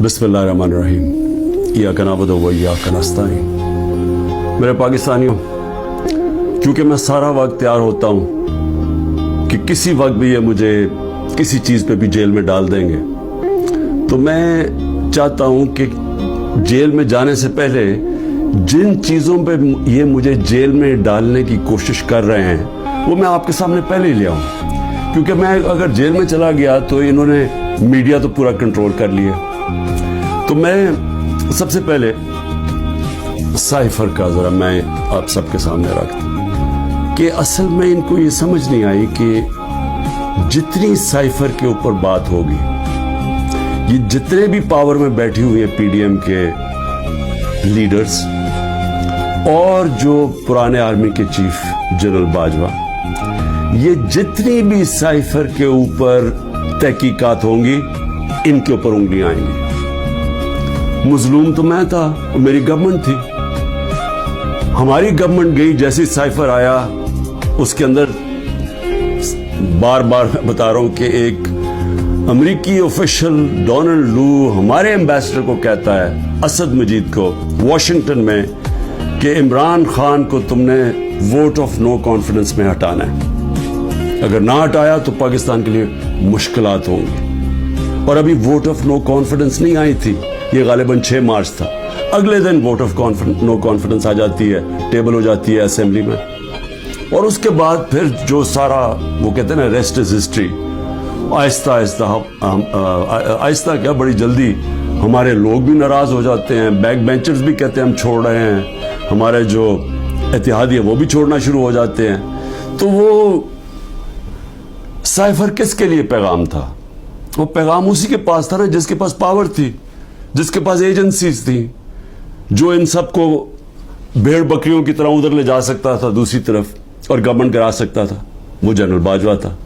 बिस्मिल्लाहिर्रहमानिर्रहीम। इय्याका नअबुदु व इय्याका नस्तईन। मेरे पाकिस्तानियों, क्योंकि मैं सारा वक्त तैयार होता हूँ कि किसी वक्त भी ये मुझे किसी चीज़ पे भी जेल में डाल देंगे, तो मैं चाहता हूँ कि जेल में जाने से पहले जिन चीज़ों पे ये मुझे जेल में डालने की कोशिश कर रहे हैं वो मैं आपके सामने पहले ही ले आऊँ, क्योंकि मैं अगर जेल में चला गया तो इन्होंने मीडिया तो पूरा कंट्रोल कर लिया। तो मैं सबसे पहले साइफर का ज़रा मैं आप सबके सामने रखता हूँ कि असल में इनको ये समझ नहीं आई कि जितनी साइफर के ऊपर बात होगी, ये जितने भी पावर में बैठी हुई है पीडीएम के लीडर्स और जो पुराने आर्मी के चीफ जनरल बाजवा, ये जितनी भी साइफर के ऊपर तहकीकात होंगी, इनके ऊपर उंगलियां आएंगी। मजलूम तो मैं था, मेरी गवर्नमेंट थी। हमारी गवर्नमेंट गई, जैसे साइफर आया उसके अंदर बार बार मैं बता रहा हूं कि एक अमेरिकी ऑफिशियल डोनाल्ड लू हमारे एम्बेसडर को कहता है, असद मजीद को, वॉशिंगटन में, कि इमरान खान को तुमने वोट ऑफ नो कॉन्फिडेंस में हटाना है, अगर ना हटाया तो पाकिस्तान के लिए मुश्किलात होंगी। और अभी वोट ऑफ नो कॉन्फिडेंस नहीं आई थी, ये गालिबन 6 मार्च था। अगले दिन वोट ऑफ नो कॉन्फिडेंस आ जाती है, टेबल हो जाती है असेंबली में, और उसके बाद फिर जो सारा वो कहते हैं ना, rest is history. Aahista Aahista क्या, बड़ी जल्दी हमारे लोग भी नाराज हो जाते हैं, बैक बेंचर्स भी कहते हैं हम छोड़ रहे हैं, हमारे जो इत्तेहादी है वो भी छोड़ना शुरू हो जाते हैं। तो वो साइफर किसके लिए पैगाम था? वो पैगाम उसी के पास था ना जिसके पास पावर थी, जिसके पास एजेंसीज थी, जो इन सबको भेड़ बकरियों की तरह उधर ले जा सकता था दूसरी तरफ और गवर्नमेंट करा सकता था। वो जनरल बाजवा था।